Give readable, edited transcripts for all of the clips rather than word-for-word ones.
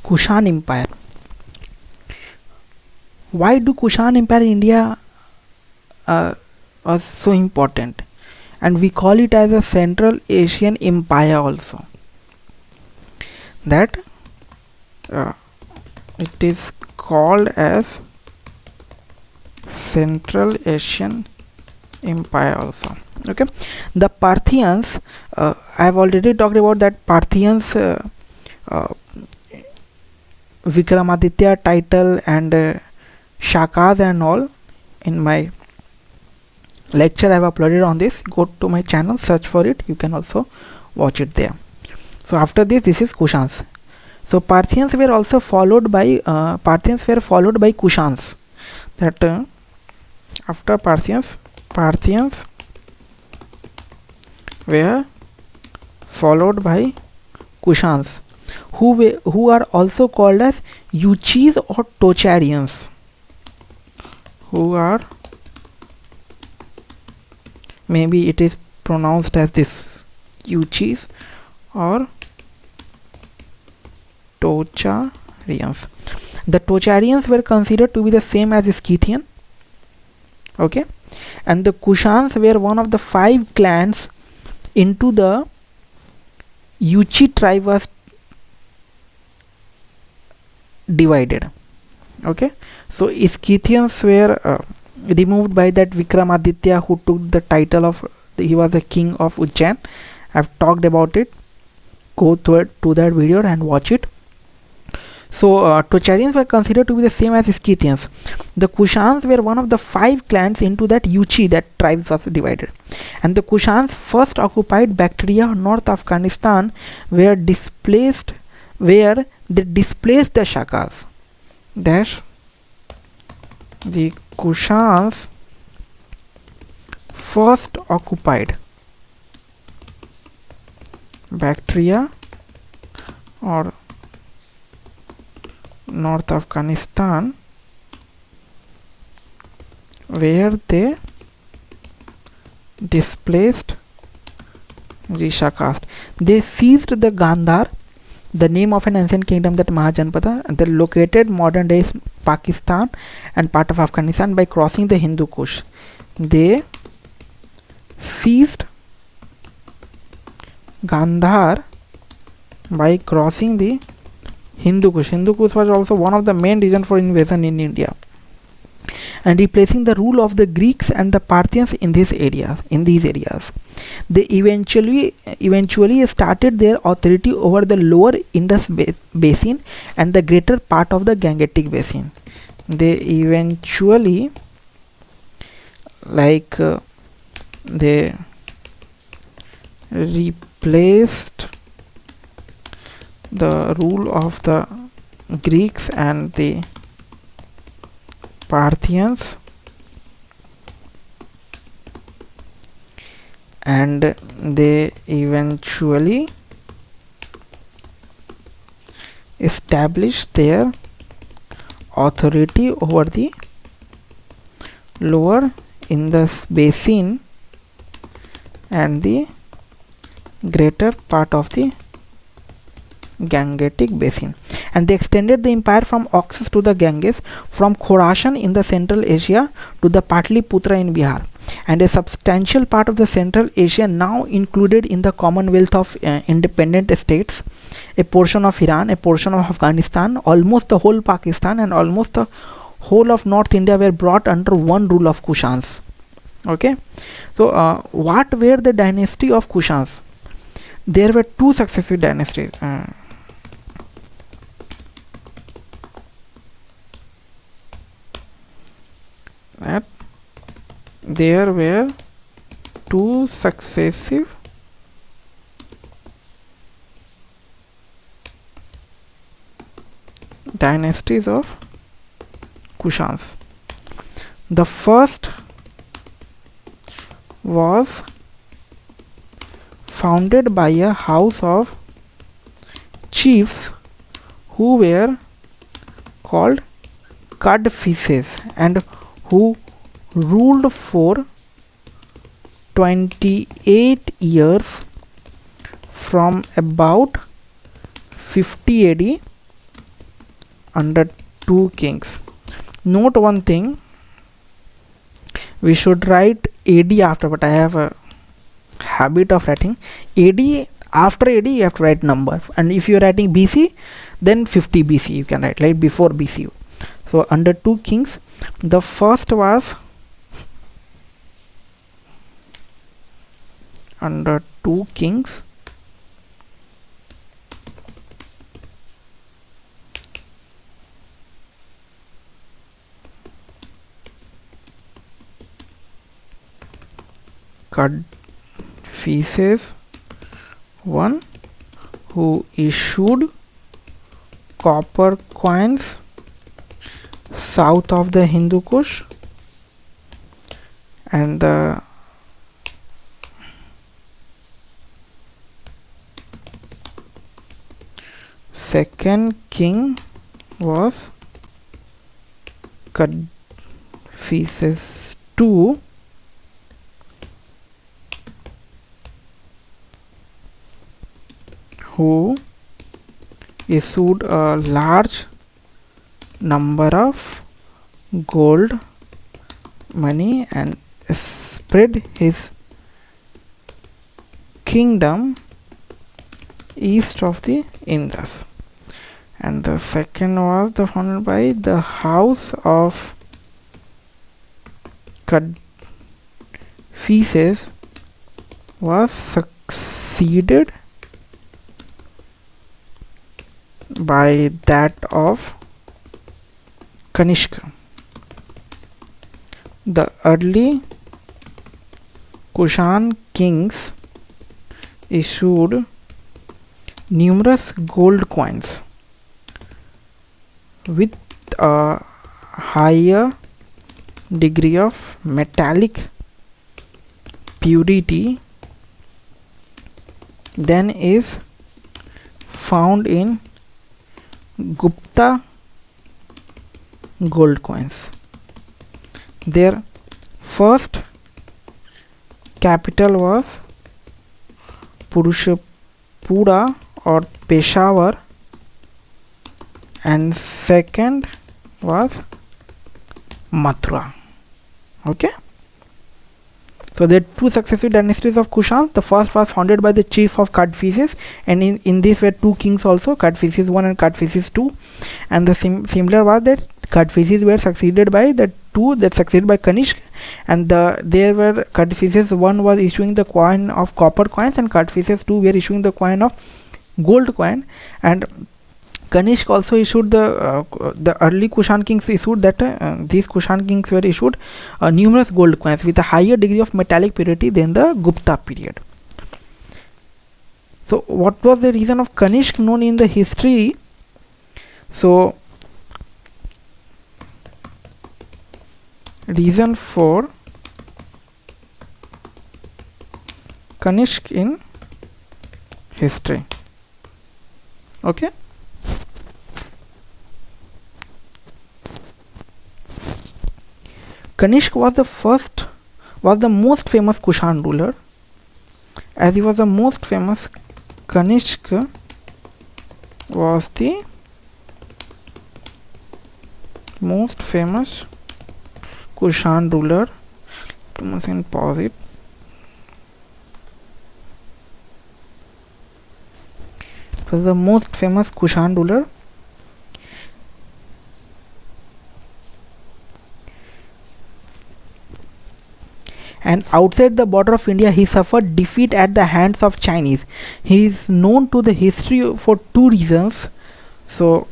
Kushan Empire. Why do Kushan Empire in India was so important? And we call it as a Central Asian Empire also. That it is called as Central Asian Empire also. Okay, the Parthians, I have already talked about that Parthians, Vikramaditya title and Shakas and all. In my lecture I have uploaded on this. Go to my channel, search for it, you can also watch it there. So after this is Kushans. So Parthians were also followed by Kushans. That after Parthians were followed by Kushans, who are also called as Yuchis or Tocharians, who are, maybe it is pronounced as this, Yuchis or Tocharians. The Tocharians were considered to be the same as Scythian. Okay, and the Kushans were one of the 5 clans into the Yuchi tribe was divided. Okay, so Scythians were removed by that Vikramaditya, who took the title of, he was the king of Ujjain. I've talked about it. Go to that video and watch it. So Tocharians were considered to be the same as Scythians. The Kushans were one of the 5 clans into that Yuchi, that tribes was divided. And the Kushans first occupied Bactria, North Afghanistan, where they displaced the Shakas. Thus, the Kushans first occupied Bactria or North Afghanistan, where they displaced the Shakas. They seized the Gandhar, the name of an ancient kingdom, that Mahajanpada, that located modern day Pakistan and part of Afghanistan, by crossing the Hindu Kush. They seized Gandhar by crossing the Hindu Kush. Hindu Kush was also one of the main reasons for invasion in India, and replacing the rule of the Greeks and the Parthians in these areas. They eventually started their authority over the lower Indus basin and the greater part of the Gangetic basin. They eventually, they replaced the rule of the Greeks and the Parthians, and they eventually established their authority over the lower Indus basin and the greater part of the Gangetic basin, and they extended the empire from Oxus to the Ganges, from Khorasan in the Central Asia to the Patliputra in Bihar, and a substantial part of the Central Asia now included in the Commonwealth of independent states, a portion of Iran, a portion of Afghanistan, almost the whole Pakistan, and almost the whole of North India were brought under one rule of Kushans. Okay, so what were the dynasty of Kushans? There were 2 successive dynasties. That there were 2 successive dynasties of Kushans. The first was founded by a house of chiefs who were called Kadphises and who ruled for 28 years from about 50 AD under two kings. Note one thing, we should write AD after, but I have a habit of writing AD. After AD you have to write number, and if you are writing BC, then 50 BC you can write, like before BC. So under two kings, the first was under two kings, Cadphises I, who issued copper coins south of the Hindu Kush, and the second king was Cadphises II, who issued a large number of gold money and spread his kingdom east of the Indus. And the second was founded by the house of Cadphises, was succeeded by that of Kanishka. The early Kushan kings issued numerous gold coins with a higher degree of metallic purity than is found in Gupta gold coins. Their first capital was Purushapura or Peshawar, and second was Mathura. Okay, so there are two successive dynasties of Kushans. The first was founded by the chief of Cadphises, and in this were two kings also, Cadphises I and Cadphises II, and the similar was that Cadphises were succeeded by the two that succeeded by Kanishk, and there were Cadphises I was issuing the coin of copper coins, and Cadphises II were issuing the coin of gold coin, and Kanishk also issued the early Kushan kings issued that these Kushan kings were issued numerous gold coins with a higher degree of metallic purity than the Gupta period. So what was the reason of Kanishk known in the history? So reason for Kanishk in history. Okay, Kanishk was the most famous Kushan ruler. As he was the most famous, Kanishk was the most famous Kushan ruler. Pause it. Was the most famous Kushan ruler. And outside the border of India, he suffered defeat at the hands of Chinese. He is known to the history for two reasons. So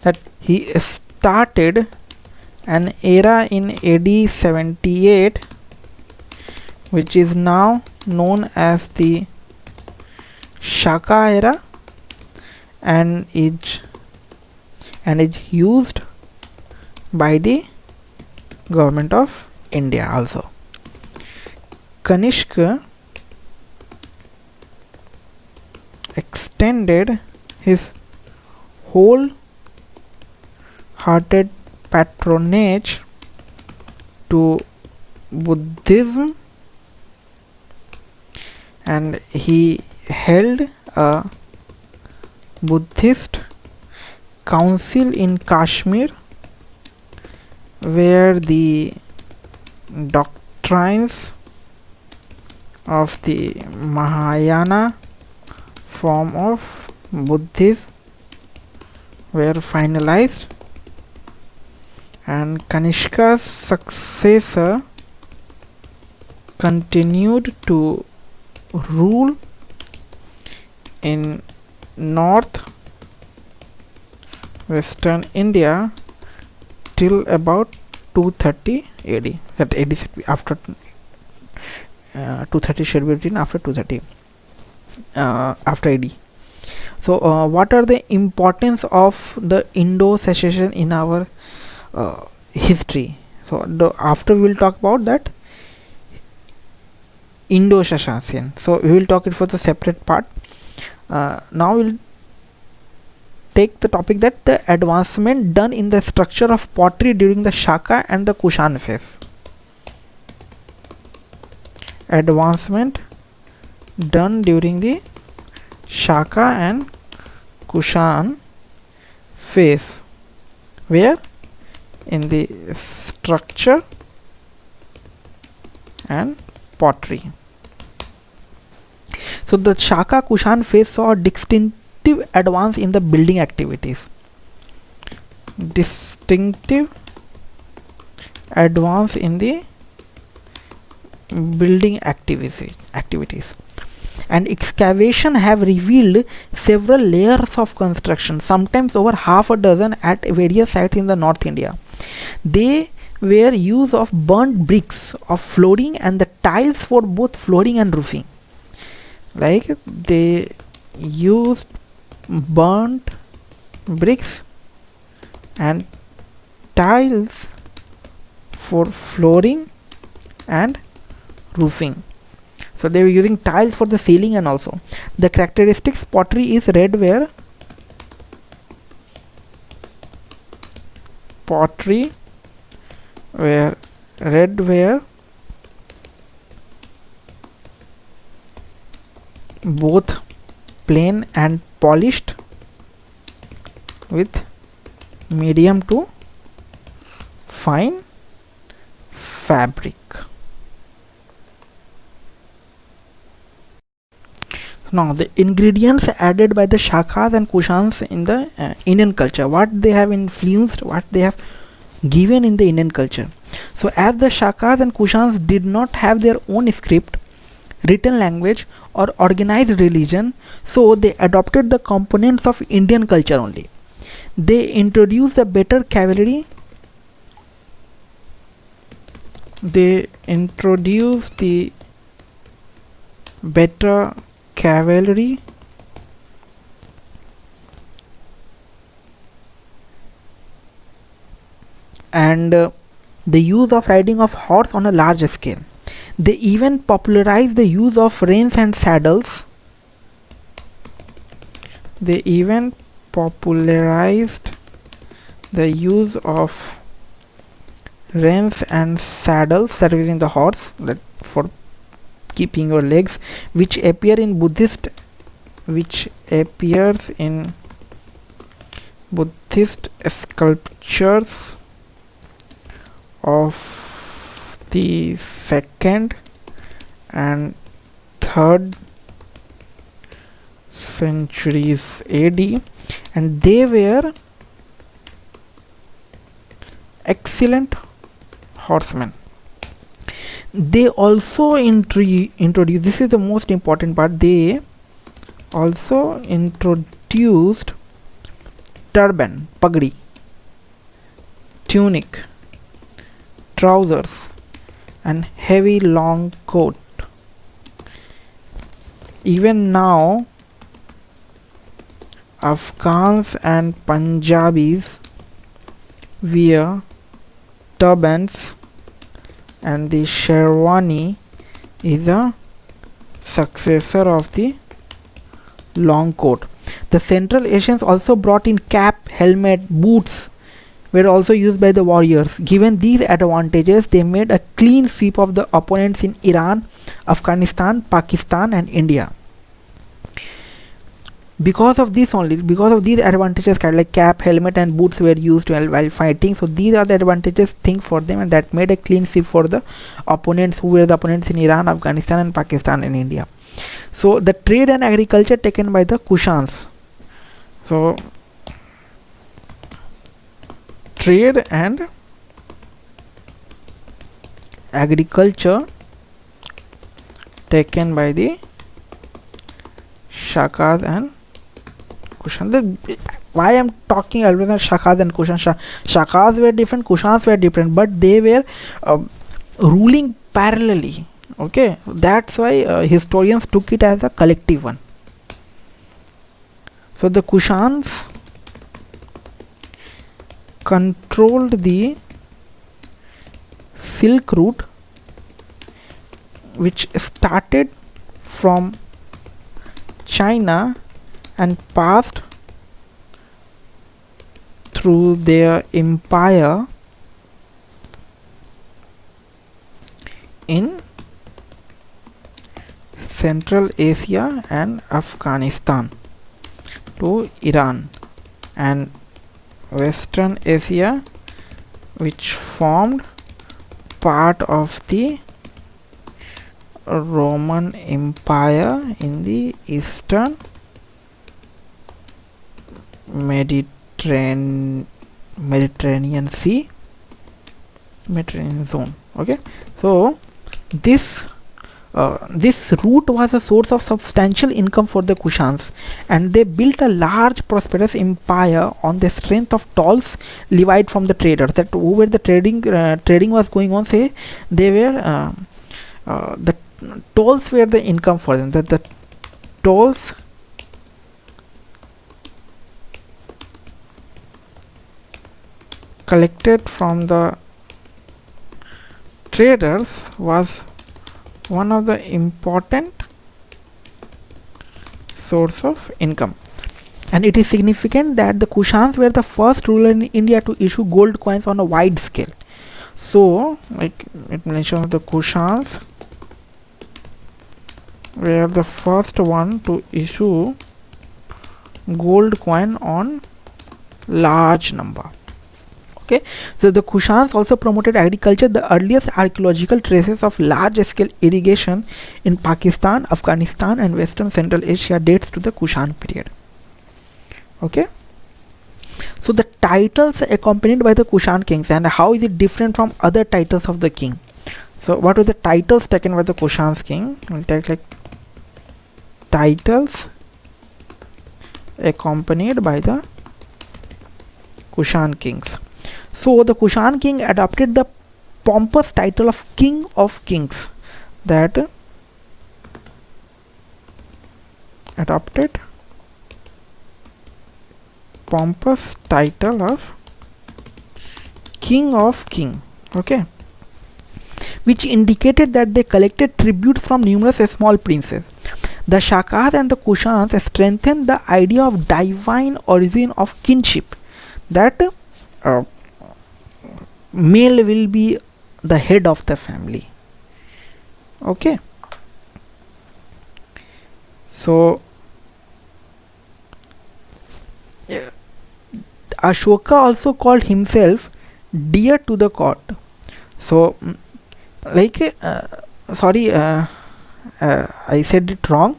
that he started an era in AD 78, which is now known as the Shaka era, and is used by the government of India also. Kanishk extended his whole-hearted patronage to Buddhism and he held a Buddhist council in Kashmir where the doctrines of the Mahayana form of Buddhism were finalized, and Kanishka's successor continued to rule in northwestern India till about 230 AD. That AD should be after 230 should be written after 230 after AD. So what are the importance of the Indo secession in our history? So after we will talk about that Indo secession, so we will talk it for the separate part. Now we'll take the topic that the advancement done in the structure of pottery during the Shaka and the Kushan phase. Advancement done during the Shaka and Kushan phase, where in the structure and pottery. So the Shaka Kushan phase saw a distinctive advance in the building activities. Distinctive advance in the building activities. And excavation have revealed several layers of construction, sometimes over half a dozen at various sites in the North India. They were use of burnt bricks of flooring and the tiles for both flooring and roofing. Like they used burnt bricks and tiles for flooring and roofing. So they were using tiles for the ceiling, and also the characteristics pottery is redware. Pottery where redware both plain and polished with medium to fine fabric. Now the ingredients added by the Shakas and Kushans in the Indian culture, what they have influenced, what they have given in the Indian culture. So as the Shakas and Kushans did not have their own script, written language or organized religion, so they adopted the components of Indian culture only. They introduced the better cavalry. They introduced the better cavalry and the use of riding of horse on a large scale. They even popularized the use of reins and saddles. They even popularized the use of reins and saddles, that is in the horse, that for keeping your legs, which appears in Buddhist sculptures of the 2nd and 3rd centuries AD, and they were excellent horsemen. They also introduced, this is the most important part, they also introduced turban, pagdi, tunic, trousers and heavy long coat. Even now Afghans and Punjabis wear turbans, and the sherwani is a successor of the long coat. The Central Asians also brought in cap, helmet, boots, were also used by the warriors. Given these advantages, they made a clean sweep of the opponents in Iran, Afghanistan, Pakistan, and India. Because of these advantages, kind of like cap, helmet, and boots were used while fighting. So these are the advantages thing for them, and that made a clean sweep for the opponents, who were the opponents in Iran, Afghanistan, and Pakistan, and India. So the trade and agriculture taken by the Kushans. So trade and agriculture taken by the Shakas and Kushan. Why I'm talking always about Shakas and Kushan? Shakas were different, Kushans were different, but they were ruling parallelly. Okay, that's why historians took it as a collective one. So the Kushans controlled the Silk Route, which started from China and passed through their empire in Central Asia and Afghanistan to Iran and Western Asia, which formed part of the Roman Empire in the Eastern Mediterranean Sea, Mediterranean zone. Okay, so this route was a source of substantial income for the Kushans, and they built a large prosperous empire on the strength of tolls levied from the traders. That over the trading was going on, say they were the tolls were the income for them. That the tolls collected from the traders was one of the important source of income. And it is significant that the Kushans were the first ruler in India to issue gold coins on a wide scale. So, like it mentions, the Kushans were the first one to issue gold coin on large number. Okay, so the Kushans also promoted agriculture. The earliest archaeological traces of large-scale irrigation in Pakistan, Afghanistan, and Western Central Asia dates to the Kushan period. Okay, so the titles accompanied by the Kushan kings, and how is it different from other titles of the king? So what were the titles taken by the Kushan's king? We'll take like titles accompanied by the Kushan kings. So the Kushan king adopted the pompous title of King of Kings. That adopted pompous title of King of King. Okay, which indicated that they collected tributes from numerous small princes. The Shakas and the Kushans strengthened the idea of divine origin of kinship, that male will be the head of the family. Okay, so Ashoka also called himself dear to the court. So like I said it wrong.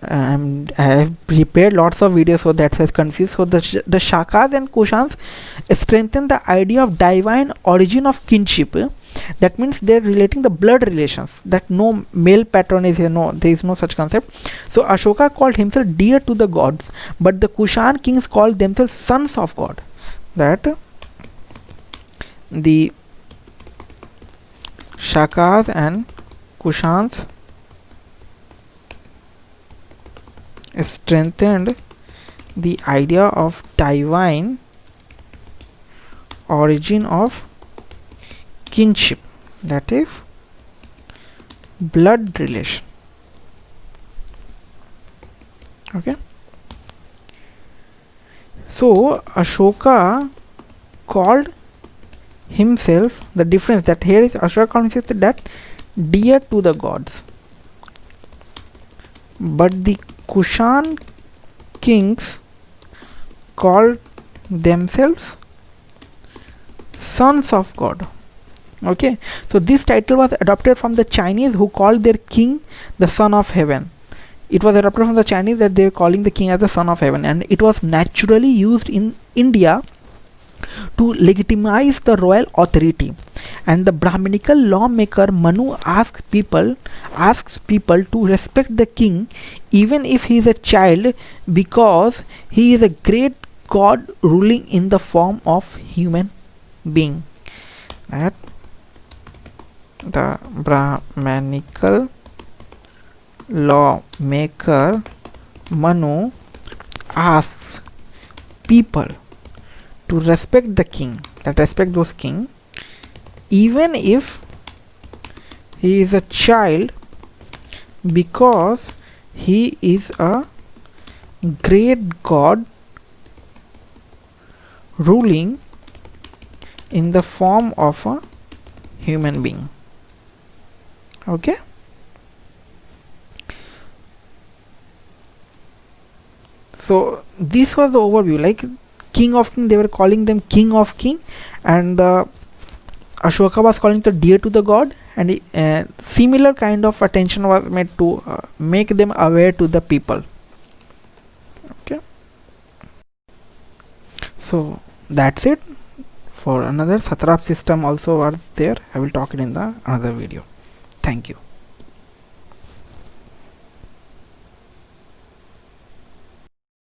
I have prepared lots of videos, so that's why it's confused. So the Shakas and Kushans strengthen the idea of divine origin of kinship. That means they're relating the blood relations, that no male patronage here, no, there is no such concept. So Ashoka called himself dear to the gods, but the Kushan kings called themselves sons of God. That the Shakas and Kushans strengthened the idea of divine origin of kinship, that is blood relation. Okay, so Ashoka called himself, the difference that here is Ashoka called himself that dear to the gods, but the Kushan kings called themselves sons of God. Okay, so this title was adopted from the Chinese, who called their king the son of heaven. It was adopted from the Chinese that they were calling the king as the son of heaven, and it was naturally used in India to legitimize the royal authority. And the Brahminical lawmaker Manu asks people to respect the king even if he is a child, because he is a great god ruling in the form of human being. That the Brahmanical lawmaker Manu asks people to respect the king, that respect those king even if he is a child, because he is a great god ruling in the form of a human being. Okay, so this was the overview. Like king of king, they were calling them king of king, and Ashoka was calling the dear to the god, and similar kind of attention was made to make them aware to the people. Okay, so that's it. For another satrap system also are there, I will talk it in the another video. Thank you.